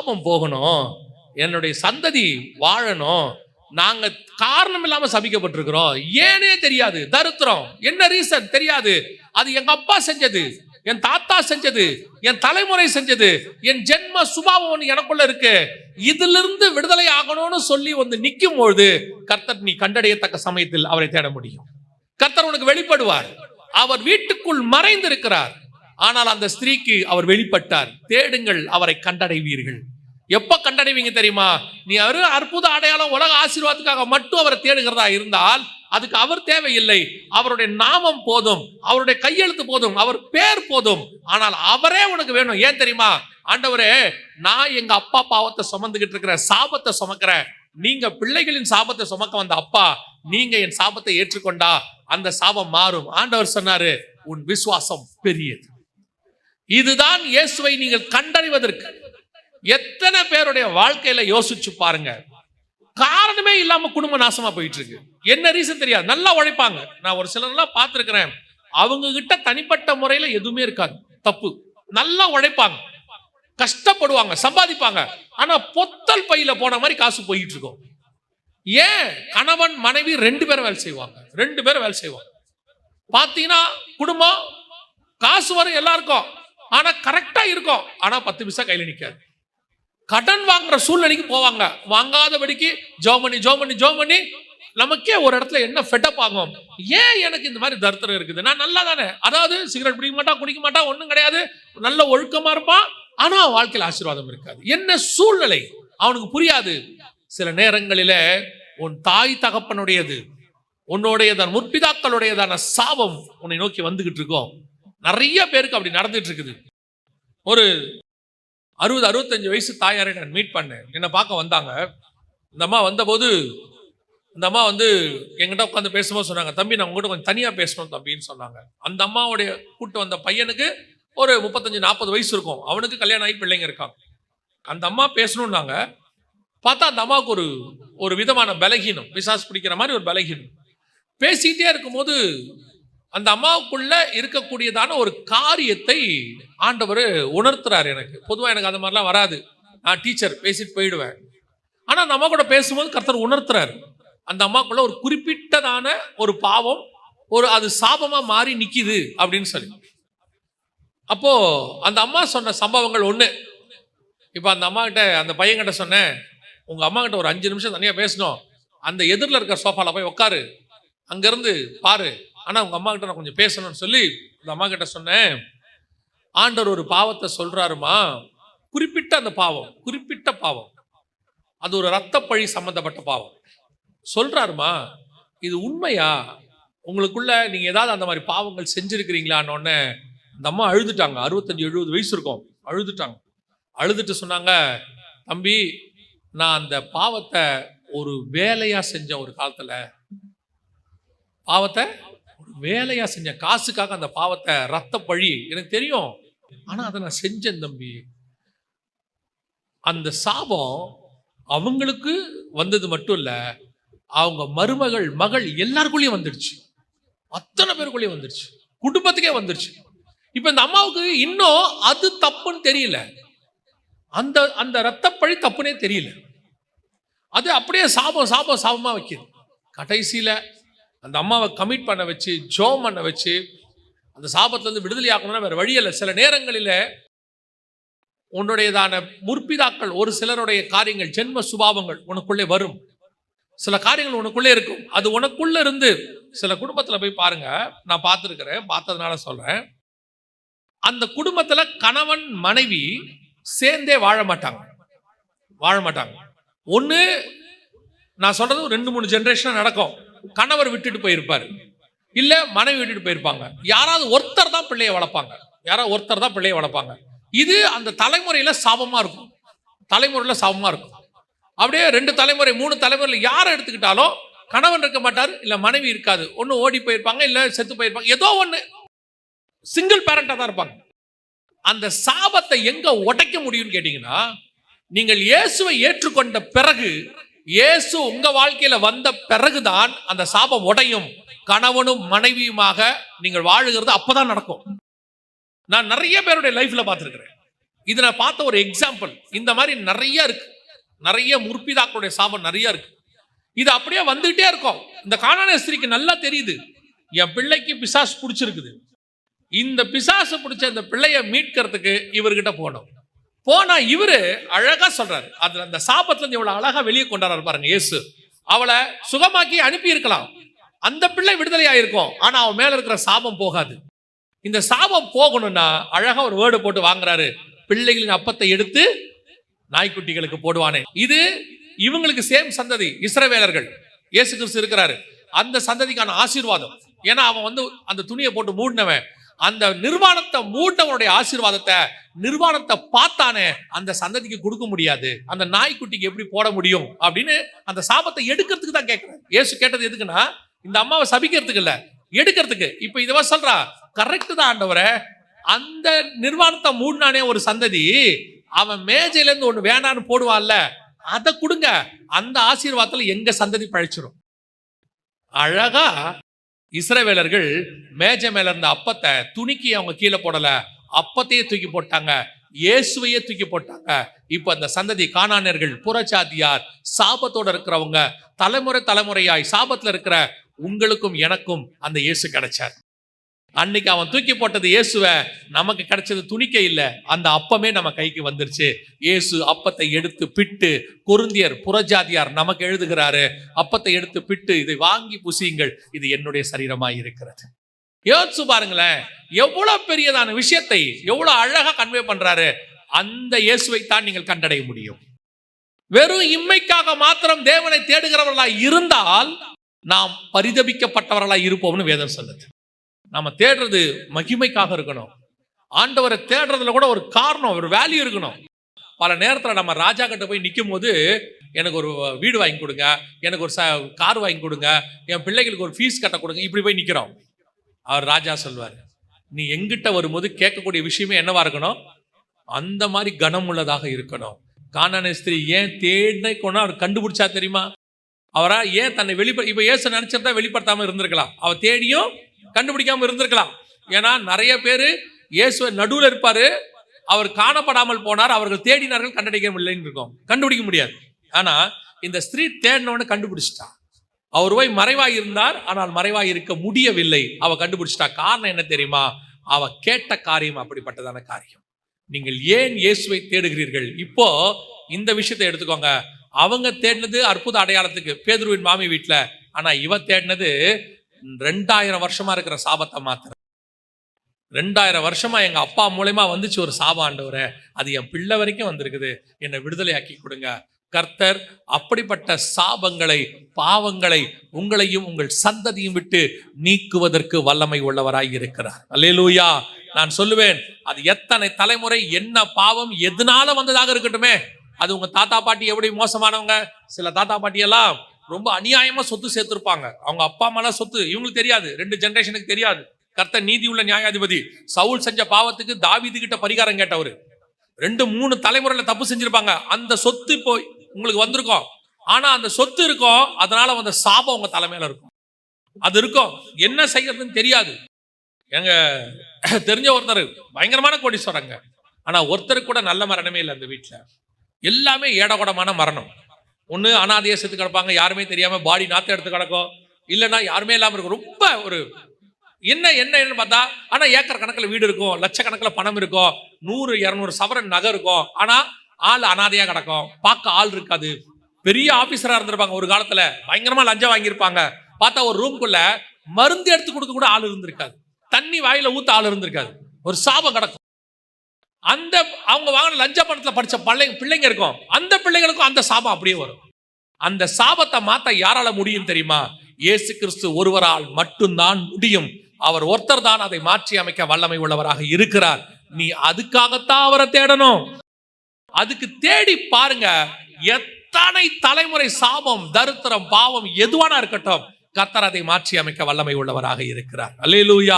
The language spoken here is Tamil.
சாபம் போகணும், என்னுடைய சந்ததி வாழணும், நாங்க காரணம் இல்லாம சபிக்கப்பட்டிருக்கிறோம், ஏனே தெரியாது, தரித்திரம், என்ன ரீசன் தெரியாது, அது எங்க அப்பா செஞ்சது, என் தாத்தா செஞ்சது, என் தலைமுறை செஞ்சது, என் ஜென்ம சுபாவம் எனக்குள்ள இருக்கு, இதிலிருந்து விடுதலை ஆகணும்னு சொல்லி வந்து நிற்கும் பொழுது கர்த்தர் நீ கண்டடையத்தக்க சமயத்தில் அவரை தேட முடியும். கர்த்தர் உனக்கு வெளிப்படுவார். அவர் வீட்டுக்குள் மறைந்திருக்கிறார், ஆனால் அந்த ஸ்திரீக்கு அவர் வெளிப்பட்டார். தேடுங்கள், அவரை கண்டடைவீர்கள். எப்ப கண்டடைவீங்க தெரியுமா? நீ அற்புத அடையாளம் உலக ஆசீர்வாதத்துக்காக மட்டும் அவரை தேடுகிறதா இருந்தால் அதுக்கு அவர் தேவையில்லை. அவருடைய நாமம் போதும், அவருடைய கையெழுத்து போதும், அவர் பேர் போதும். ஆனால் அவரே உனக்கு வேணும். ஏன் தெரியுமா? ஆண்டவரே, நான் எங்க அப்பா பாவத்தை சுமந்துகிட்டு இருக்கிற சாபத்தை சுமக்கிறேன், நீங்க பிள்ளைகளின் சாபத்தை சுமக்க வந்த அப்பா, நீங்க என் சாபத்தை ஏற்றுக்கொண்டா அந்த சாபம் மாறும். ஆண்டவர் சொன்னாரு, உன் விசுவாசம் பெரியது. இதுதான் இயேசுவை நீங்கள் கண்டறிவதற்கு. எத்தனை பேருடைய வாழ்க்கையில யோசிச்சு பாருங்க, காரணமே இல்லாம குடும்ப நாசமா போயிட்டு இருக்கு. என்ன ரீசன் தெரியாது, நல்லா உழைப்பாங்க. நான் ஒரு சிலர்லாம் பார்த்திருக்கிறேன், அவங்க கிட்ட தனிப்பட்ட முறையில எதுவுமே இருக்காது, தப்பு. நல்லா உழைப்பாங்க, கஷ்டப்படுவாங்க, சம்பாதிப்பாங்க, ஆனா பொத்தல் பையில போன மாதிரி காசு போயிட்டு இருக்கும். ஏன்? கணவன் மனைவி 2 பேரும் வேலை செய்வாங்க, 2 பேரும் வேலை செய்வாங்க. பாத்தீங்கன்னா குடும்பம் காசு வரும் எல்லாருக்கும், ஆனா கரெக்டா இருக்கும், ஆனா 10 பைசா கையில நிக்காது. கடன் வாங்குற சூழ்நிலைக்கு போவாங்க, வாங்காதபடிக்கு ஜோமனி நமக்கே ஒரு இடத்துல என்ன ஃபெட்டப் ஆகும். ஏன் எனக்கு இந்த மாதிரி தரித்திரம் இருக்குது? நான் நல்லா தானே, அதாவது சிகரெட் பிடிக்க மாட்டான், குடிக்க மாட்டான், ஒன்றும் கிடையாது, நல்ல ஒழுக்கமா இருப்பான், ஆனா வாழ்க்கையில் ஆசீர்வாதம் இருக்காது. என்ன சூழ்நிலை அவனுக்கு புரியாது. சில நேரங்களில உன் தாய் தகப்பனுடையது, உன்னுடையதான முற்பிதாக்களுடையதான சாபம் உன்னை நோக்கி வந்துகிட்டு இருக்கோம். நிறைய பேருக்கு அப்படி நடந்துட்டு இருக்குது. ஒரு 60-65 வயசு தாயாரை நான் மீட் பண்ணேன். என்னை பார்க்க வந்தாங்க. இந்த அம்மா வந்தபோது இந்த அம்மா வந்து எங்கிட்ட உட்காந்து பேசும்போது சொன்னாங்க, தம்பி நான் உங்ககிட்ட கொஞ்சம் தனியாக பேசணும் தம்பின்னு சொன்னாங்க. அந்த அம்மாவுடைய கூட்டு வந்த பையனுக்கு ஒரு 35-40 வயசு இருக்கும், அவனுக்கு கல்யாணம் ஆகி பிள்ளைங்க இருக்காங்க. அந்த அம்மா பேசணும்னாங்க. பார்த்தா அந்த அம்மாவுக்கு ஒரு விதமான பலகீனம், பிசாசு பிடிக்கிற மாதிரி ஒரு பலகீனம். பேசிக்கிட்டே இருக்கும்போது அந்த அம்மாவுக்குள்ள இருக்கக்கூடியதான ஒரு காரியத்தை ஆண்டவர் உணர்த்துறாரு. எனக்கு பொதுவாக எனக்கு அந்த மாதிரிலாம் வராது, நான் டீச்சர் பேசிட்டு போயிடுவேன். ஆனால் அந்த அம்மா கூட பேசும்போது கர்த்தர் உணர்த்துறாரு, அந்த அம்மாக்குள்ள ஒரு குறிப்பிட்டதான ஒரு பாவம், அது சாபமா மாறி நிக்குது அப்படின்னு சொல்லி. அப்போ அந்த அம்மா சொன்ன சம்பவங்கள் ஒண்ணு. இப்போ அந்த அம்மா கிட்ட, அந்த பையன்கிட்ட சொன்னேன், உங்க அம்மா கிட்ட ஒரு 5 நிமிஷம் தனியா பேசணும், அந்த எதிரில் இருக்க சோஃபால போய் உட்காரு, அங்கிருந்து பாரு, ஆனா உங்க அம்மா கிட்ட நான் கொஞ்சம் பேசணும்னு சொல்லி அந்த அம்மா கிட்ட சொன்னேன். ஆண்டவர் ஒரு பாவத்தை சொல்றாருமா, குறிப்பிட்ட அந்த பாவம், குறிப்பிட்ட பாவம், அது ஒரு இரத்தப்பழி சம்பந்தப்பட்ட பாவம் சொல்றாருமா, இது உண்மையா? உங்களுக்குள்ள நீங்க ஏதாவது அந்த மாதிரி பாவங்கள் செஞ்சிருக்கிறீங்களான்னு உடனே அந்த அம்மா அழுதுட்டாங்க. 65-70 வயசு இருக்கும், அழுதுட்டாங்க. அழுதுட்டு சொன்னாங்க, தம்பி நான் அந்த பாவத்தை ஒரு வேலையா செஞ்சேன், ஒரு காலத்துல பாவத்தை ஒரு வேலையா செஞ்சேன், காசுக்காக அந்த பாவத்தை, ரத்த பழி எனக்கு தெரியும், ஆனா அதை நான் செஞ்சேன் தம்பி. அந்த சாபம் அவங்களுக்கு வந்தது மட்டும் இல்ல, அவங்க மருமகள், மகள் எல்லாருக்குள்ளேயும் வந்துடுச்சு, அத்தனை பேருக்குள்ளேயும் வந்துடுச்சு, குடும்பத்துக்கே வந்துடுச்சு. இப்ப இந்த அம்மாவுக்கு இன்னும் அது தப்புன்னு தெரியல, அந்த ரத்தப்பழி தப்புனே தெரியல, அது அப்படியே சாபமா வைக்குது. கடைசியில அந்த அம்மாவை கமிட் பண்ண வச்சு, ஜோம் பண்ண வச்சு, அந்த சாபத்திலிருந்து விடுதலை ஆகணும்னா வேற வழி இல்லை. சில நேரங்களில உன்னுடையதான முற்பிதாக்கள், ஒரு சிலருடைய காரியங்கள், ஜென்ம சுபாவங்கள் உனக்குள்ளே வரும். சில காரியங்கள் உனக்குள்ளே இருக்கும், அது உனக்குள்ள இருந்து சில குடும்பத்துல போய் பாருங்க, நான் பார்த்துருக்கிறேன், பார்த்ததுனால சொல்றேன். அந்த குடும்பத்துல கணவன் மனைவி சேர்ந்தே வாழ மாட்டாங்க. ஒண்ணு நான் சொல்றது 2-3 ஜெனரேஷன் நடக்கும். கணவர் விட்டுட்டு போயிருப்பாரு, இல்ல மனைவி விட்டுட்டு போயிருப்பாங்க, யாராவது ஒருத்தர் தான் பிள்ளையை வளர்ப்பாங்க. இது அந்த தலைமுறையில சாபமா இருக்கும், அப்படியே 2 தலைமுறை 3 தலைமுறையில் யாரை எடுத்துக்கிட்டாலும் கணவன் இருக்க மாட்டார், இல்ல மனைவி இருக்காது, ஒண்ணு ஓடி போயிருப்பாங்க, இல்ல செத்து போயிருப்பாங்க, ஏதோ ஒண்ணு சிங்கிள் பேரண்டா தான் இருப்பாங்க. அந்த சாபத்தை எங்க உடைக்க முடியும்னு கேட்டீங்கன்னா, நீங்கள் இயேசுவை ஏற்றுக்கொண்ட பிறகு, இயேசு உங்க வாழ்க்கையில வந்த பிறகுதான் அந்த சாபம் உடையும். கணவனும் மனைவியுமாக நீங்கள் வாழுகிறது அப்பதான் நடக்கும். நான் நிறைய பேருடைய லைஃப்ல பார்த்திருக்கிறேன். இது நான் பார்த்த ஒரு எக்ஸாம்பிள். இந்த மாதிரி நிறைய இருக்கு, நிறைய முற்பிதாக்களுடைய சாபம் நிறைய இருக்கு. இது அப்படியே வந்துகிட்டே இருக்கும். இந்த கானானிய ஸ்திரீக்கு நல்லா தெரியுது, என் பிள்ளைக்கு பிசாசு பிடிச்சிருக்குது, இந்த பிசாசு பிடிச்ச இந்த பிள்ளைய மீட்கிறதுக்கு இவர்கிட்ட போனோம். போனா இவரு அழகா சொல்றாரு, அதுல அந்த சாபத்துல இருந்து எவ்வளவு அழகா வெளியே கொண்டாடுறாரு பாருங்க. இயேசு அவளை சுகமாக்கி அனுப்பி இருக்கலாம், அந்த பிள்ளை விடுதலையா இருக்கும், ஆனா அவன் மேல இருக்கிற சாபம் போகாது. இந்த சாபம் போகணும்னா அழகா ஒரு வேர்டு போட்டு வாங்குறாரு, பிள்ளைகளின் அப்பத்தை எடுத்து நாய்க்குட்டிகளுக்கு போடுவானே. இது இவங்களுக்கு சேம் சந்ததி, இஸ்ரவேலர்கள். இயேசு கிறிஸ்து இருக்கிறாரு, அந்த சந்ததிக்கான ஆசீர்வாதம். ஏன்னா அவன் வந்து அந்த துணியை போட்டு மூடினவன், அந்த நிர்வாணத்தை மூடினவனுடைய ஆசீர்வாதத்தை, நிர்வாணத்தை பார்த்தானே அந்த சந்ததிக்கு கொடுக்க முடியாது, அந்த நாய்க்குட்டிக்கு எப்படி போட முடியும் அப்படின்னு அந்த சாபத்தை எடுக்கிறதுக்கு தான் கேட்கிறேன். இயேசு கேட்டது எதுக்குன்னா, இந்த அம்மாவை சபிக்கிறதுக்கு இல்ல, எடுக்கிறதுக்கு. இப்ப இதுவா சொல்றா, கரெக்ட் தான் ஆண்டவரே, அந்த நிர்வாணத்தை மூடினானே ஒரு சந்ததி, அவன் மேஜையில இருந்து ஒண்ணு வேணான்னு போடுவான்ல, அதை கொடுங்க, அந்த ஆசீர்வாதத்துல எங்க சந்ததி பழிச்சிடும். அழகா இஸ்ரவேலர்கள் மேஜை மேல இருந்த அப்பத்தை துணிக்கி அவங்க கீழே போடல, அப்பத்தையே தூக்கி போட்டாங்க, இயேசுவையே தூக்கி போட்டாங்க. இப்ப அந்த சந்ததி கானானியர்கள், புறஜாதியார், சாபத்தோட இருக்கிறவங்க, தலைமுறை தலைமுறையாய் சாபத்துல இருக்கிற உங்களுக்கும் எனக்கும் அந்த இயேசு கிடைச்சார். அன்னைக்கு அவன் தூக்கி போட்டது இயேசுவை, நமக்கு கிடைச்சது துணிக்க இல்ல, அந்த அப்பமே நம்ம கைக்கு வந்துருச்சு. இயேசு அப்பத்தை எடுத்து பிட்டு, கொரிந்தியர் புறஜாதியார் நமக்கு எழுதுகிறாரு, அப்பத்தை எடுத்து பிட்டு, இதை வாங்கி புசியுங்கள், இது என்னுடைய சரீரமாய் இருக்கிறது. யோசிச்சு பாருங்களேன், எவ்வளவு பெரியதான விஷயத்தை எவ்வளவு அழகா கன்வே பண்றாரு. அந்த இயேசுவை தான் நீங்கள் கண்டடைய முடியும். வெறும் இம்மைக்காக மாத்திரம் தேவனை தேடுகிறவர்களாய் இருந்தால் நாம் பரிதபிக்கப்பட்டவர்களாய் இருப்போம்னு வேதம் சொல்லுது. நம்ம தேடுறது மகிமைக்காக இருக்கணும். ஆண்டவரை தேடுறதுல கூட ஒரு காரணம், ஒரு வேல்யூ இருக்கணும். பல நேரத்தில் நம்ம ராஜா கிட்ட போய் நிற்கும் போது, எனக்கு ஒரு வீடு வாங்கி கொடுங்க, எனக்கு ஒரு கார் வாங்கி கொடுங்க, என் பிள்ளைகளுக்கு ஒரு ஃபீஸ் கட்ட கொடுங்க, இப்படி போய் நிற்கிறோம். அவர் ராஜா சொல்வார், நீ எங்கிட்ட வரும்போது கேட்கக்கூடிய விஷயமே என்னவா இருக்கணும், அந்த மாதிரி கனம் உள்ளதாக இருக்கணும். கானானிய ஸ்திரீ ஏன் தேடினை கொண்டா அவர் கண்டுபிடிச்சா தெரியுமா? அவரா ஏன் தன்னை இப்ப இயேசு நினைச்சிருந்தா வெளிப்படுத்தாம இருந்திருக்கலாம், அவர் தேடியும் கண்டுபிடிக்காம இருந்திருக்கலாம். ஏன்னா நிறைய பேரு இயேசுவை நடுவில் இருப்பாரு, அவர் காணப்படாமல் போனார், அவர்கள் தேடினார்கள், கண்டுபிடிக்க இருக்கும், கண்டுபிடிக்க முடியாது. ஆனா இந்த ஸ்திரீ தேடினவன கண்டுபிடிச்சிட்டா. அவர் போய் மறைவாய் இருந்தார், ஆனால் மறைவாய் இருக்க முடியவில்லை, அவ கண்டுபிடிச்சிட்டா. காரணம் என்ன தெரியுமா? அவ கேட்ட காரியம் அப்படிப்பட்டதான காரியம். நீங்கள் ஏன் இயேசுவை தேடுகிறீர்கள்? இப்போ இந்த விஷயத்தை எடுத்துக்கோங்க. அவங்க தேடினது அற்புத அடையாளத்துக்கு, பேதுருவின் மாமி வீட்டுல. ஆனா இவ தேடினது 2000 வருஷமா இருக்கிற சாபத்தை மாத்திர. 2000 வருஷமா எங்க அப்பா மூலமா வந்துச்சு ஒரு சாபம், ஆண்டவரே அது என் பிள்ளை வரைக்கும் வந்திருக்குது, என்னை விடுதலை ஆக்கி கொடுங்க. கர்த்தர் அப்படிப்பட்ட சாபங்களை, பாவங்களை உங்களையும் உங்கள் சந்ததியும் விட்டு நீக்குவதற்கு வல்லமை உள்ளவராய் இருக்கிறார். அல்லேலூயா. நான் சொல்லுவேன், அது எத்தனை தலைமுறை என்ன பாவம் எதனால வந்ததாக இருக்கட்டுமே, அது உங்க தாத்தா பாட்டி எப்படி மோசமானவங்க, சில தாத்தா பாட்டி எல்லாம் ரொம்ப அநியாயமா சொத்து சேர்த்திருப்பாங்க, அவங்க அப்பா அம்மா சொத்து இவங்களுக்கு தெரியாது, 2 ஜெனரேஷனுக்கு தெரியாது. கர்த்தர் நீதி உள்ள நியாயாதிபதி. சவுல் செஞ்ச பாவத்துக்கு தாவீது கிட்ட பரிகாரம் கேட்டவர். 2-3 தலைமுறையில தப்பு செஞ்சிருப்பாங்க, அந்த சொத்து இப்போ உங்களுக்கு வந்திருக்கும். ஆனா அந்த சொத்து இருக்கும், அதனால வந்த சாபம் உங்க தலைமையில இருக்கும். அது இருக்கும், என்ன செய்யறதுன்னு தெரியாது. எங்க தெரிஞ்ச ஒருத்தர் பயங்கரமான கோடீஸ்வரங்க, ஆனா ஒருத்தருக்கு கூட நல்ல மரணமே இல்லை. அந்த வீட்டுல எல்லாமே ஏடகூடமான மரணம். ஒண்ணு அனாதையா செத்து கிடப்பாங்க, யாருமே தெரியாம பாடி நாத்த எடுத்து கிடக்கும், இல்லைன்னா யாருமே இல்லாம இருக்கும். ரொம்ப ஒரு என்ன பார்த்தா, ஆனா ஏக்கர் கணக்கில் வீடு இருக்கும், லட்சக்கணக்கில் பணம் இருக்கும், 100-200 சவரன் நகை இருக்கும், ஆனா ஆள் அனாதையா கிடக்கும், பார்க்க ஆள் இருக்காது. பெரிய ஆபீசரா இருந்திருப்பாங்க ஒரு காலத்துல, பயங்கரமா லஞ்சம் வாங்கியிருப்பாங்க, பார்த்தா ஒரு ரூம்குள்ள மருந்து எடுத்து கொடுக்க கூட ஆள் இருந்திருக்காது, தண்ணி வாயில ஊத்த ஆள் இருந்திருக்காது, ஒரு சாபம் கிடக்கும். அந்த அவங்க வாங்கின லஞ்ச பணத்துல படிச்ச பிள்ளைங்க இருக்கும், அந்த பிள்ளைங்களுக்கும் அந்த சாபம் அப்படியே வரும். அந்த சாபத்தை மாத்த யாரால முடியும் தெரியுமா? இயேசு கிறிஸ்து ஒருவரால் மட்டும்தான் முடியும். அவர் ஒருத்தர் தான் அதை மாற்றி அமைக்க வல்லமை உள்ளவராக இருக்கிறார். நீ அதுக்காகத்தான் அவரை தேடணும். அதுக்கு தேடி பாருங்க. எத்தனை தலைமுறை சாபம், தரித்திரம், பாவம் எதுவானா இருக்கட்டும், கர்த்தர் அதை மாற்றி அமைக்க வல்லமை உள்ளவராக இருக்கிறார். அல்லேலூயா.